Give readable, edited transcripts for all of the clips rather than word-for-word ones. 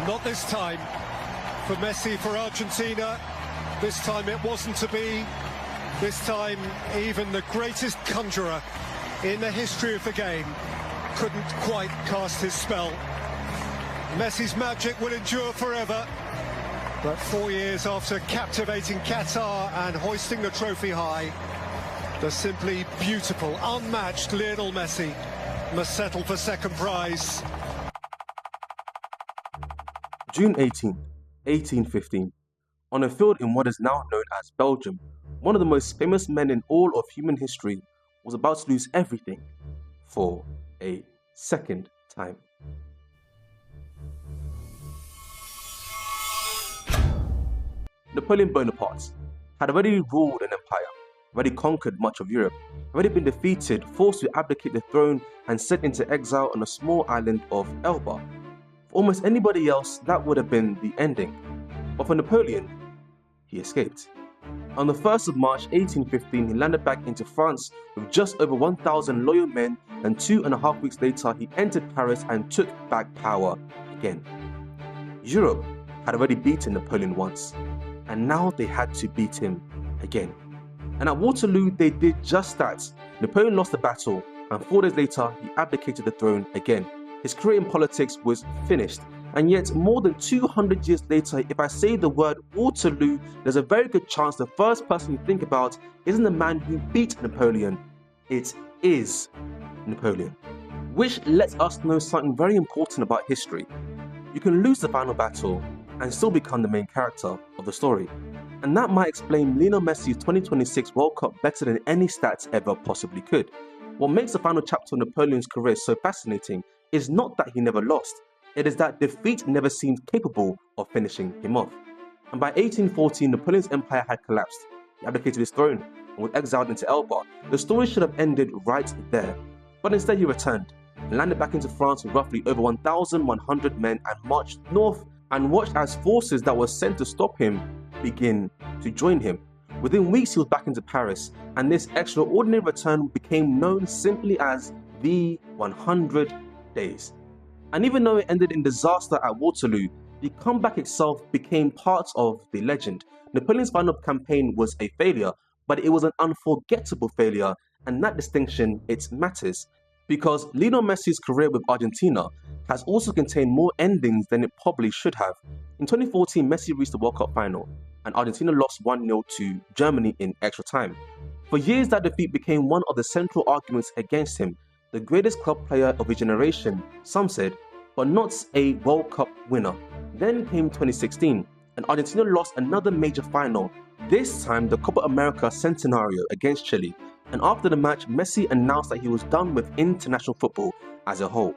Not this time. For Messi, for Argentina, this time it wasn't to be. This time, even the greatest conjurer in the history of the game couldn't quite cast his spell. Messi's magic will endure forever. But 4 years after captivating Qatar and hoisting the trophy high, the simply beautiful, unmatched Lionel Messi must settle for second prize. June 18, 1815. On a field in what is now known as Belgium, one of the most famous men in all of human history was about to lose everything for a second time. Napoleon Bonaparte had already ruled an empire, already conquered much of Europe, already been defeated, forced to abdicate the throne and sent into exile on a small island of Elba. For almost anybody else, that would have been the ending. But for Napoleon, he escaped. On the 1st of March 1815, he landed back into France with just over 1,000 loyal men, and 2.5 weeks later, he entered Paris and took back power again. Europe had already beaten Napoleon once, and now they had to beat him again. And at Waterloo, they did just that. Napoleon lost the battle, and 4 days later, he abdicated the throne again. His career in politics was finished. And yet, more than 200 years later, if I say the word Waterloo, there's a very good chance the first person you think about isn't the man who beat Napoleon. It is Napoleon. Which lets us know something very important about history. You can lose the final battle and still become the main character of the story. And that might explain Lionel Messi's 2026 World Cup better than any stats ever possibly could. What makes the final chapter of Napoleon's career so fascinating is not that he never lost. It is that defeat never seemed capable of finishing him off. And by 1814, Napoleon's empire had collapsed. He abdicated his throne and was exiled into Elba. The story should have ended right there. But instead he returned and landed back into France with roughly over 1,100 men and marched north and watched as forces that were sent to stop him begin to join him. Within weeks he was back into Paris, and this extraordinary return became known simply as the 100 Days. And even though it ended in disaster at Waterloo, the comeback itself became part of the legend. Napoleon's final campaign was a failure, but it was an unforgettable failure, and that distinction, it matters. Because Lionel Messi's career with Argentina has also contained more endings than it probably should have. In 2014, Messi reached the World Cup final, and Argentina lost 1-0 to Germany in extra time. For years, that defeat became one of the central arguments against him. The greatest club player of his generation, some said, but not a World Cup winner. Then came 2016, and Argentina lost another major final, this time the Copa America Centenario against Chile. And after the match, Messi announced that he was done with international football as a whole.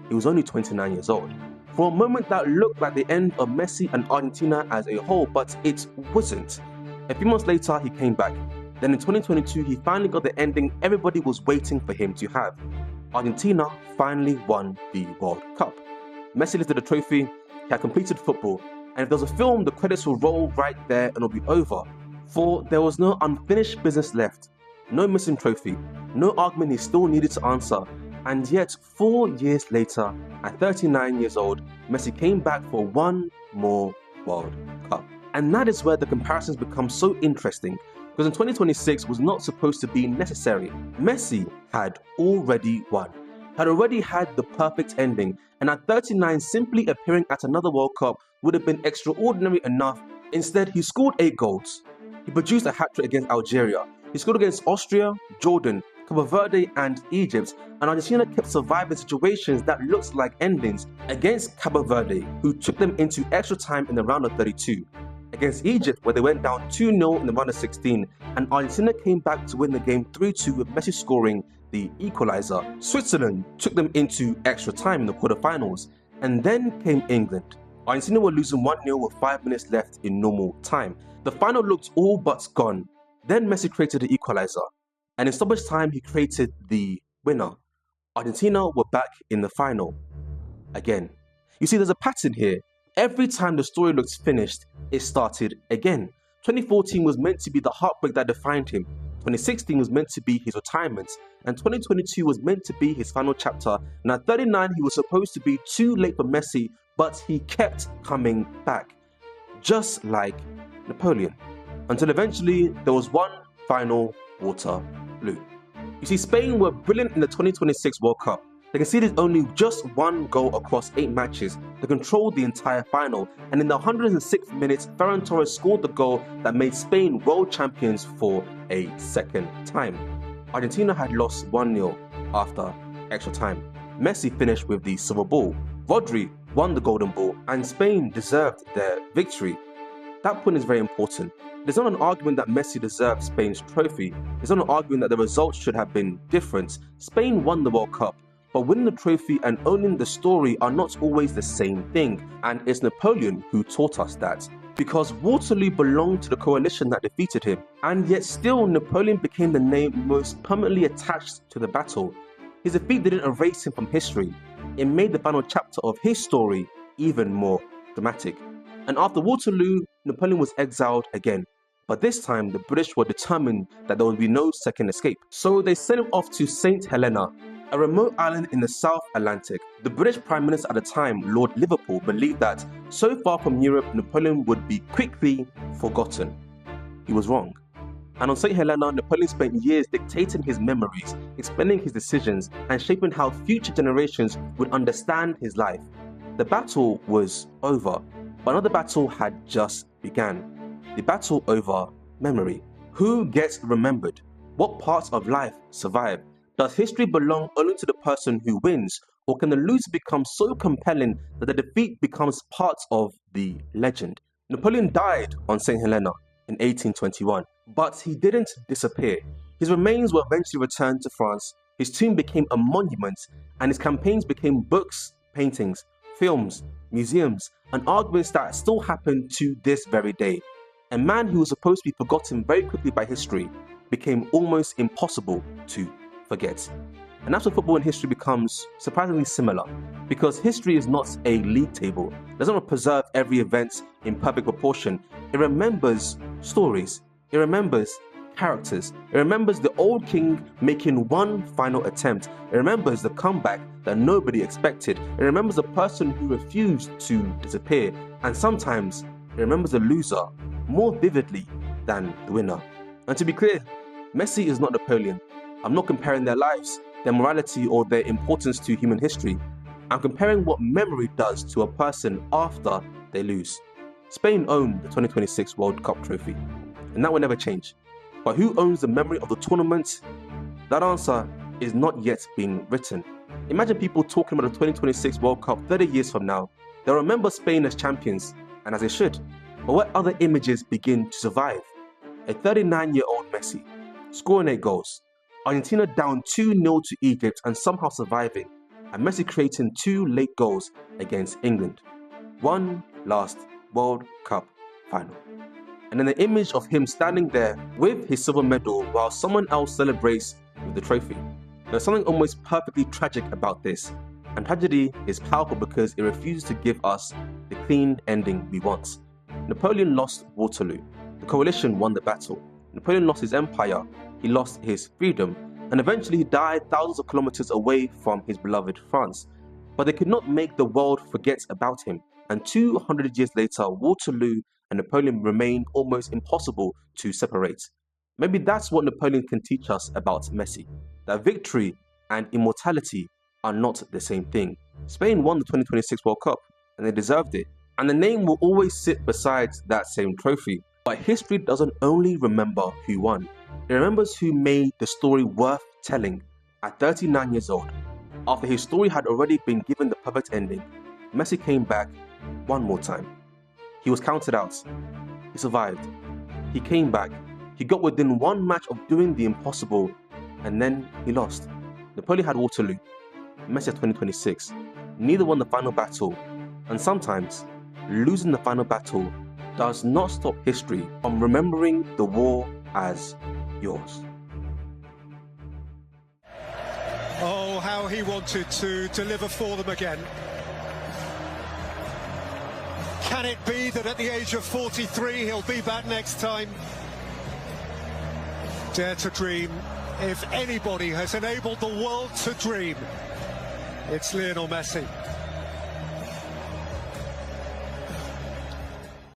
He was only 29 years old. For a moment that looked like the end of Messi and Argentina as a whole, but it wasn't. A few months later, he came back. Then in 2022, he finally got the ending everybody was waiting for him to have. Argentina finally won the World Cup. Messi lifted the trophy, he had completed football, and if there was a film, the credits will roll right there and it'll be over. For there was no unfinished business left, no missing trophy, no argument he still needed to answer, and yet 4 years later, at 39 years old, Messi came back for one more World Cup. And that is where the comparisons become so interesting, because in 2026 was not supposed to be necessary. Messi had already won, had already had the perfect ending, and at 39 simply appearing at another World Cup would have been extraordinary enough. Instead, he scored 8 goals. He produced a hat-trick against Algeria. He scored against Austria, Jordan, Cabo Verde and Egypt, and Argentina kept surviving situations that looked like endings against Cabo Verde, who took them into extra time in the round of 32. Against Egypt, where they went down 2-0 in the round of 16, and Argentina came back to win the game 3-2 with Messi scoring the equalizer. Switzerland took them into extra time in the quarterfinals, and then came England. Argentina were losing 1-0 with 5 minutes left in normal time. The final looked all but gone. Then Messi created the equalizer, and in stoppage time he created the winner. Argentina were back in the final again. You see, there's a pattern here. Every time the story looked finished, it started again. 2014 was meant to be the heartbreak that defined him. 2016 was meant to be his retirement, and 2022 was meant to be his final chapter. And at 39, he was supposed to be too late for Messi, but he kept coming back, just like Napoleon, until eventually there was one final Waterloo. You see, Spain were brilliant in the 2026 World Cup. They conceded only just one goal across 8 matches. They controlled the entire final, and in the 106th minute, Ferran Torres scored the goal that made Spain world champions for a second time. Argentina had lost 1-0 after extra time. Messi finished with the silver ball. Rodri won the golden ball, and Spain deserved their victory. That point is very important. There's not an argument that Messi deserved Spain's trophy. There's not an argument that the results should have been different. Spain won the World Cup, but winning the trophy and owning the story are not always the same thing, and it's Napoleon who taught us that. Because Waterloo belonged to the coalition that defeated him, and yet still Napoleon became the name most permanently attached to the battle. His defeat didn't erase him from history. It made the final chapter of his story even more dramatic. And after Waterloo, Napoleon was exiled again. But this time, the British were determined that there would be no second escape. So they sent him off to St. Helena, a remote island in the South Atlantic. The British Prime Minister at the time, Lord Liverpool, believed that so far from Europe, Napoleon would be quickly forgotten. He was wrong. And on St. Helena, Napoleon spent years dictating his memories, explaining his decisions, and shaping how future generations would understand his life. The battle was over, but another battle had just begun. The battle over memory. Who gets remembered? What parts of life survive? Does history belong only to the person who wins, or can the loser become so compelling that the defeat becomes part of the legend? Napoleon died on St. Helena in 1821, but he didn't disappear. His remains were eventually returned to France, his tomb became a monument, and his campaigns became books, paintings, films, museums, and arguments that still happen to this very day. A man who was supposed to be forgotten very quickly by history became almost impossible to forget. And that's where football and history becomes surprisingly similar, because history is not a league table. It doesn't preserve every event in perfect proportion. It remembers stories. It remembers characters. It remembers the old king making one final attempt. It remembers the comeback that nobody expected. It remembers the person who refused to disappear. And sometimes it remembers the loser more vividly than the winner. And to be clear, Messi is not Napoleon. I'm not comparing their lives, their morality, or their importance to human history. I'm comparing what memory does to a person after they lose. Spain owned the 2026 World Cup trophy, and that will never change. But who owns the memory of the tournament? That answer is not yet being written. Imagine people talking about the 2026 World Cup 30 years from now. They'll remember Spain as champions, and as they should. But what other images begin to survive? A 39-year-old Messi scoring 8 goals, Argentina down 2-0 to Egypt and somehow surviving, and Messi creating 2 late goals against England. One last World Cup final. And then the image of him standing there with his silver medal while someone else celebrates with the trophy. There's something almost perfectly tragic about this, and tragedy is powerful because it refuses to give us the clean ending we want. Napoleon lost Waterloo. The coalition won the battle. Napoleon lost his empire, he lost his freedom, and eventually he died thousands of kilometers away from his beloved France. But they could not make the world forget about him, and 200 years later, Waterloo and Napoleon remain almost impossible to separate. Maybe that's what Napoleon can teach us about Messi, that victory and immortality are not the same thing. Spain won the 2026 World Cup, and they deserved it. And the name will always sit beside that same trophy. But history doesn't only remember who won. It remembers who made the story worth telling. At 39 years old, after his story had already been given the perfect ending, Messi came back one more time. He was counted out. He survived. He came back. He got within one match of doing the impossible, and then he lost. Napoleon had Waterloo. Messi had 2026. Neither won the final battle, and sometimes losing the final battle does not stop history from remembering the war as yours. Oh, how he wanted to deliver for them again. Can it be that at the age of 43 he'll be back next time? Dare to dream. If anybody has enabled the world to dream, it's Lionel Messi.